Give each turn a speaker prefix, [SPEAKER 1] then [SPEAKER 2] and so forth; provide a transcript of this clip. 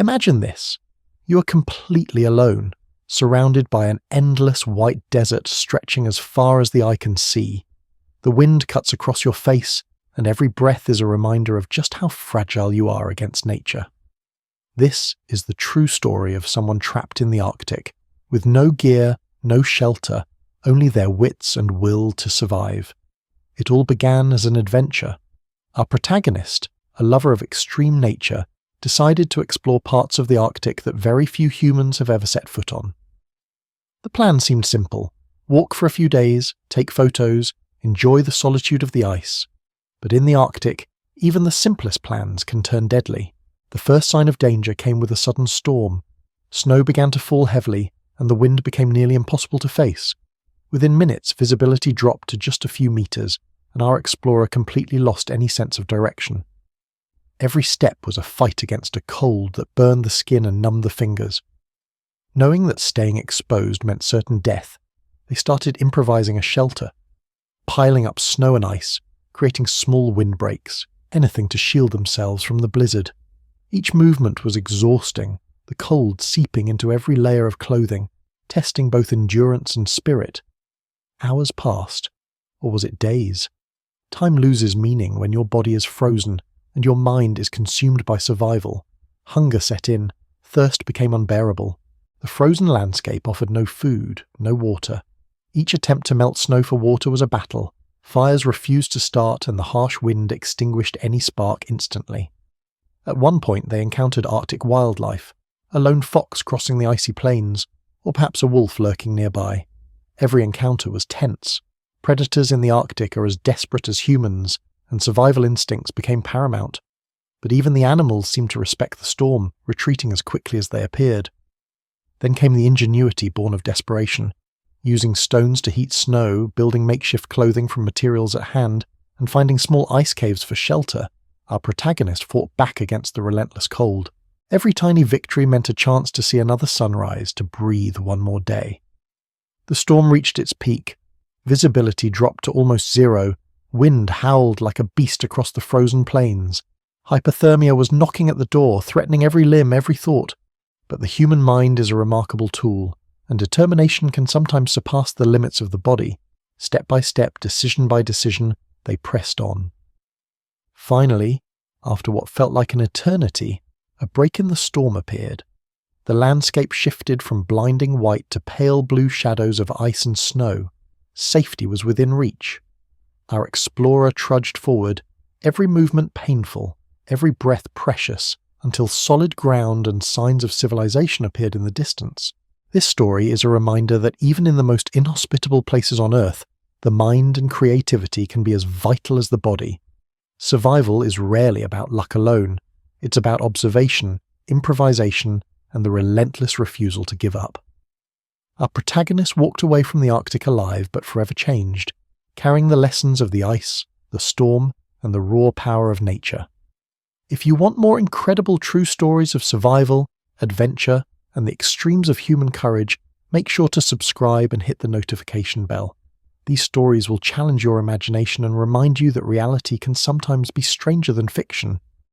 [SPEAKER 1] Imagine this. You are completely alone, surrounded by an endless white desert stretching as far as the eye can see. The wind cuts across your face, and every breath is a reminder of just how fragile you are against nature. This is the true story of someone trapped in the Arctic, with no gear, no shelter, only their wits and will to survive. It all began as an adventure. Our protagonist, a lover of extreme nature, decided to explore parts of the Arctic that very few humans have ever set foot on. The plan seemed simple. Walk for a few days, take photos, enjoy the solitude of the ice. But in the Arctic, even the simplest plans can turn deadly. The first sign of danger came with a sudden storm. Snow began to fall heavily, and the wind became nearly impossible to face. Within minutes, visibility dropped to just a few meters, and our explorer completely lost any sense of direction. Every step was a fight against a cold that burned the skin and numbed the fingers. Knowing that staying exposed meant certain death, they started improvising a shelter, piling up snow and ice, creating small windbreaks, anything to shield themselves from the blizzard. Each movement was exhausting, the cold seeping into every layer of clothing, testing both endurance and spirit. Hours passed, or was it days? Time loses meaning when your body is frozen and your mind is consumed by survival. Hunger set in, thirst became unbearable. The frozen landscape offered no food, no water. Each attempt to melt snow for water was a battle. Fires refused to start and the harsh wind extinguished any spark instantly. At one point they encountered Arctic wildlife, a lone fox crossing the icy plains, or perhaps a wolf lurking nearby. Every encounter was tense. Predators in the Arctic are as desperate as humans, and survival instincts became paramount. But even the animals seemed to respect the storm, retreating as quickly as they appeared. Then came the ingenuity born of desperation. Using stones to heat snow, building makeshift clothing from materials at hand, and finding small ice caves for shelter, our protagonist fought back against the relentless cold. Every tiny victory meant a chance to see another sunrise, to breathe one more day. The storm reached its peak. Visibility dropped to almost zero. Wind howled like a beast across the frozen plains. Hypothermia was knocking at the door, threatening every limb, every thought. But the human mind is a remarkable tool, and determination can sometimes surpass the limits of the body. Step by step, decision by decision, they pressed on. Finally, after what felt like an eternity, a break in the storm appeared. The landscape shifted from blinding white to pale blue shadows of ice and snow. Safety was within reach. Our explorer trudged forward, every movement painful, every breath precious, until solid ground and signs of civilization appeared in the distance. This story is a reminder that even in the most inhospitable places on Earth, the mind and creativity can be as vital as the body. Survival is rarely about luck alone. It's about observation, improvisation, and the relentless refusal to give up. Our protagonist walked away from the Arctic alive but forever changed, carrying the lessons of the ice, the storm, and the raw power of nature. If you want more incredible true stories of survival, adventure, and the extremes of human courage, make sure to subscribe and hit the notification bell. These stories will challenge your imagination and remind you that reality can sometimes be stranger than fiction.